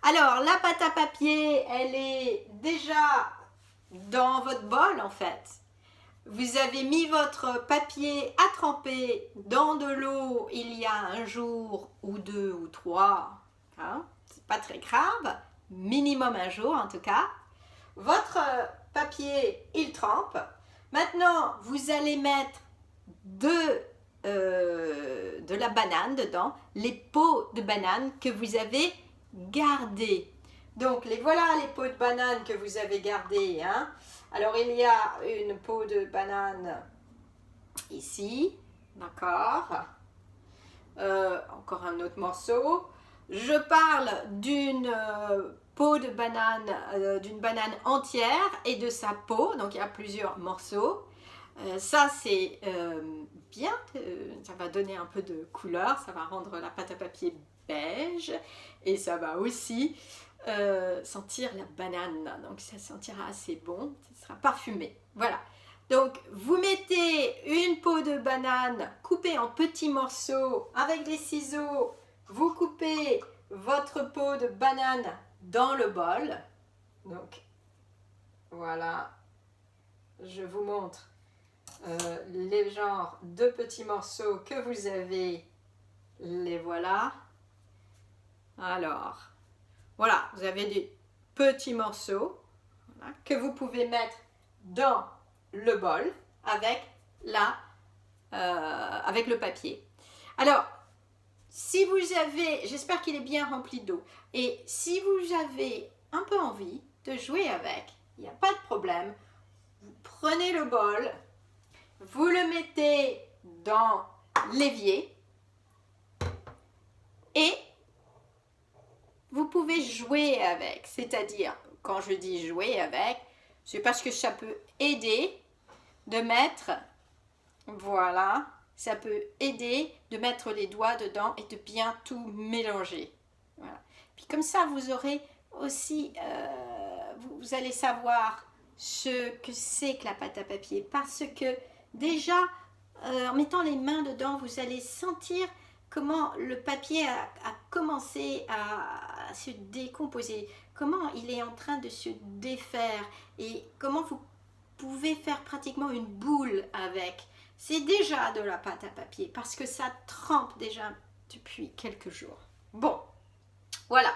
Alors, la pâte à papier, elle est déjà dans votre bol en fait. Vous avez mis votre papier à tremper dans de l'eau il y a un jour ou deux ou trois. Hein, c'est pas très grave, minimum un jour en tout cas. Votre papier, il trempe. Maintenant, vous allez mettre de la banane dedans, les peaux de banane que vous avez gardées. Donc, voilà les peaux de banane que vous avez gardées. Hein. Alors, il y a une peau de banane ici, d'accord. Encore un autre morceau. Je parle d'une peau de banane, d'une banane entière et de sa peau, donc il y a plusieurs morceaux. Ça c'est bien, ça va donner un peu de couleur, ça va rendre la pâte à papier beige et ça va aussi sentir la banane, donc ça sentira assez bon, ça sera parfumé. Voilà, donc vous mettez une peau de banane coupée en petits morceaux avec des ciseaux, vous coupez votre peau de banane dans le bol. Donc voilà, je vous montre les genres de petits morceaux que vous avez. Les voilà. Alors, voilà, vous avez des petits morceaux voilà, que vous pouvez mettre dans le bol avec avec le papier. Alors, si vous avez, j'espère qu'il est bien rempli d'eau, et si vous avez un peu envie de jouer avec, il n'y a pas de problème, vous prenez le bol, vous le mettez dans l'évier et vous pouvez jouer avec, c'est-à-dire, quand je dis jouer avec, c'est parce que ça peut aider de mettre, voilà, ça peut aider de mettre les doigts dedans et de bien tout mélanger. Voilà. Puis comme ça, vous aurez aussi, vous allez savoir ce que c'est que la pâte à papier. Parce que déjà, en mettant les mains dedans, vous allez sentir comment le papier a commencé à se décomposer, comment il est en train de se défaire et comment vous pouvez faire pratiquement une boule avec. C'est déjà de la pâte à papier parce que ça trempe déjà depuis quelques jours. Bon, voilà.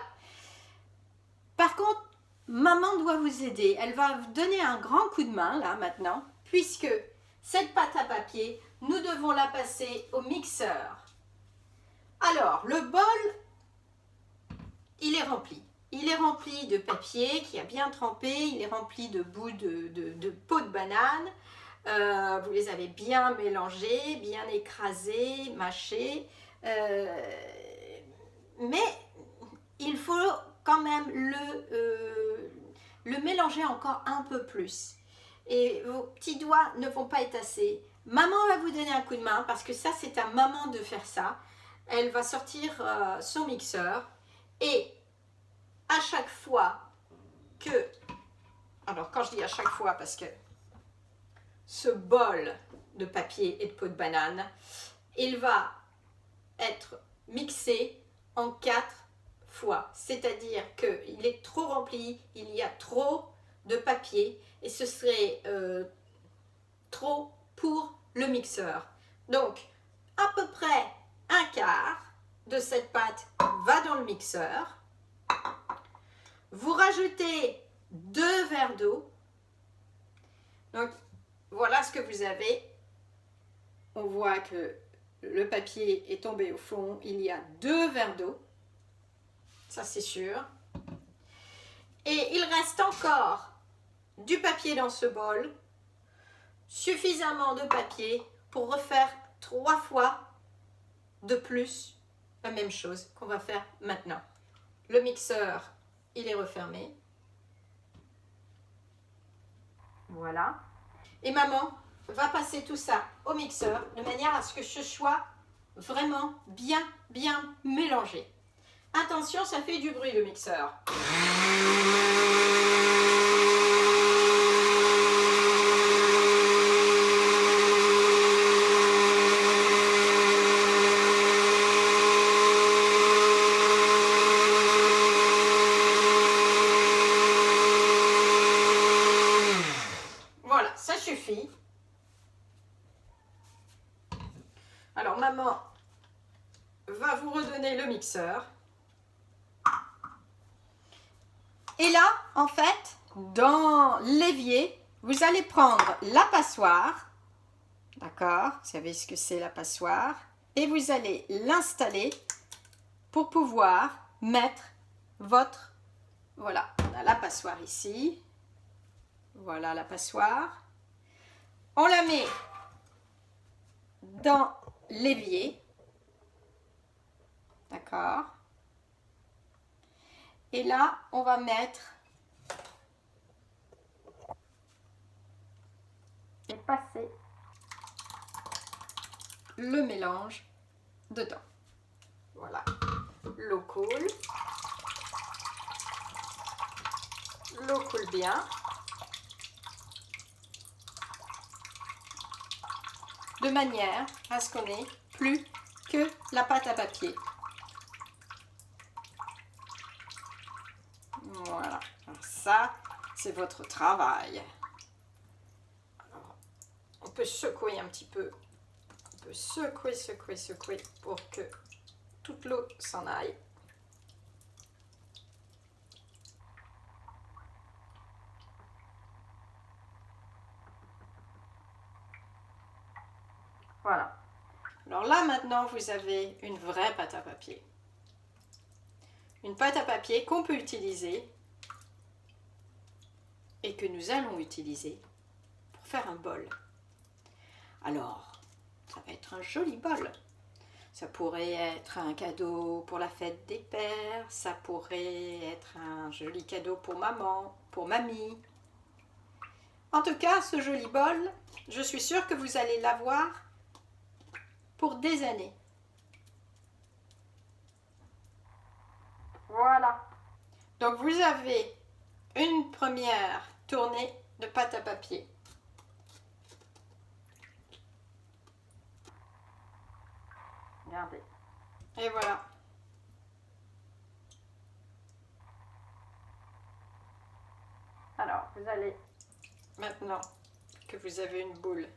Par contre, maman doit vous aider. Elle va vous donner un grand coup de main là maintenant, puisque cette pâte à papier, nous devons la passer au mixeur. Alors, le bol, il est rempli. Il est rempli de papier qui a bien trempé, il est rempli de bouts de peau de banane. Vous les avez bien mélangés, bien écrasés, mâchés. Mais il faut quand même le mélanger encore un peu plus. Et vos petits doigts ne vont pas être assez. Maman va vous donner un coup de main parce que ça, c'est à maman de faire ça. Elle va sortir son mixeur et à chaque fois que... Alors, quand je dis à chaque fois, parce que ce bol de papier et de peau de banane, il va être mixé en 4 fois. C'est-à-dire qu'il est trop rempli, il y a trop de papier et ce serait trop pour le mixeur. Donc, à peu près un quart de cette pâte va dans le mixeur. Vous rajoutez 2 verres d'eau. Donc, voilà ce que vous avez. On voit que le papier est tombé au fond. Il y a 2 verres d'eau. Ça, c'est sûr. Et il reste encore du papier dans ce bol. Suffisamment de papier pour refaire 3 fois de plus la même chose qu'on va faire maintenant. Le mixeur, il est refermé. Voilà. Et maman va passer tout ça au mixeur de manière à ce que ce soit vraiment bien mélangé. Attention, ça fait du bruit le mixeur. suffit. Alors maman va vous redonner le mixeur. Et là, en fait, dans l'évier, vous allez prendre la passoire. D'accord? Vous savez ce que c'est la passoire. Et vous allez l'installer pour pouvoir mettre votre... Voilà, on a la passoire ici. Voilà la passoire. On la met dans l'évier. D'accord? Et là, on va mettre et passer le mélange dedans. Voilà. L'eau coule. L'eau coule bien. De manière à ce qu'on ait plus que la pâte à papier. Voilà. Alors ça, c'est votre travail. Alors, on peut secouer un petit peu. On peut secouer, secouer, secouer pour que toute l'eau s'en aille. Voilà. Alors là, maintenant, vous avez une vraie pâte à papier. Une pâte à papier qu'on peut utiliser et que nous allons utiliser pour faire un bol. Alors, ça va être un joli bol. Ça pourrait être un cadeau pour la fête des pères, ça pourrait être un joli cadeau pour maman, pour mamie. En tout cas, ce joli bol, je suis sûre que vous allez l'avoir pour des années. Voilà. Donc vous avez une première tournée de pâte à papier. Regardez. Et voilà. Alors, vous allez, maintenant que vous avez une boule,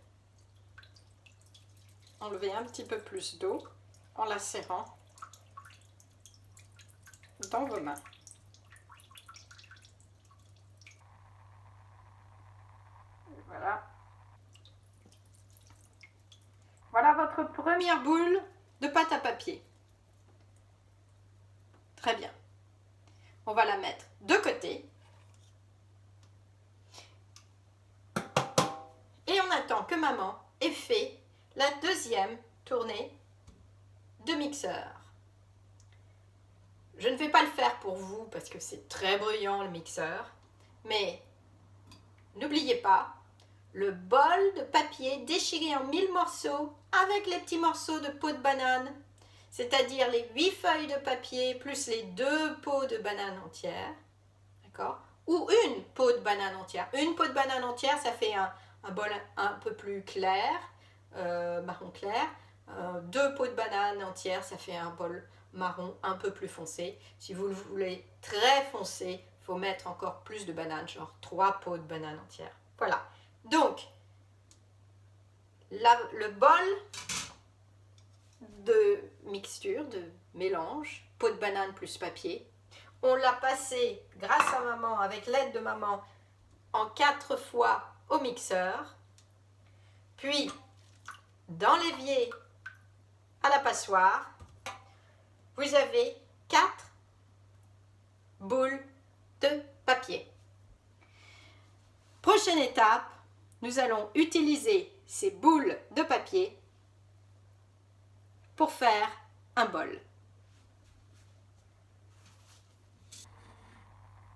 enlever un petit peu plus d'eau en la serrant dans vos mains. Et voilà. Voilà votre première boule de pâte à papier. Très bien. On va la mettre de côté. Et on attend que maman ait fait la deuxième tournée de mixeur. Je ne vais pas le faire pour vous parce que c'est très bruyant le mixeur. Mais n'oubliez pas, le bol de papier déchiré en 1000 morceaux avec les petits morceaux de peau de banane, c'est-à-dire les 8 feuilles de papier plus les 2 peaux de banane entière, d'accord? Ou une peau de banane entière. Une peau de banane entière, ça fait un bol un peu plus clair, marron clair. 2 peaux de banane entière, ça fait un bol marron un peu plus foncé. Si vous le voulez très foncé, il faut mettre encore plus de bananes, genre 3 peaux de banane entière. Voilà. Donc, le bol de mixture, de mélange, peau de banane plus papier, on l'a passé, grâce à maman, avec l'aide de maman, en 4 fois au mixeur, puis dans l'évier à la passoire, vous avez 4 boules de papier. Prochaine étape, nous allons utiliser ces boules de papier pour faire un bol.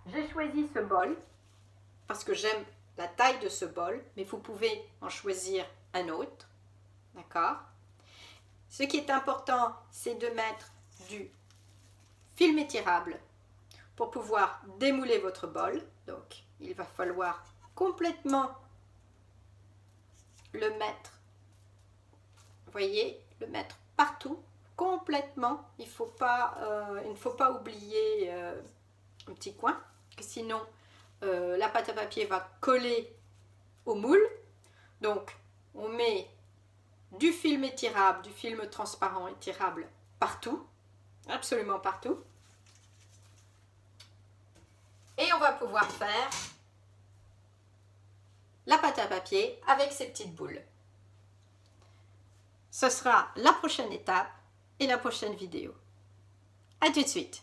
J'ai choisi ce bol parce que j'aime la taille de ce bol, mais vous pouvez en choisir un autre, d'accord? Ce qui est important, c'est de mettre du film étirable pour pouvoir démouler votre bol. Donc, il va falloir complètement le mettre, vous voyez, le mettre partout, complètement. Il ne faut pas oublier un petit coin, que sinon la pâte à papier va coller au moule. Donc, on met du film étirable, du film transparent étirable partout, absolument partout. Et on va pouvoir faire la pâte à papier avec ces petites boules. Ce sera la prochaine étape et la prochaine vidéo. À tout de suite.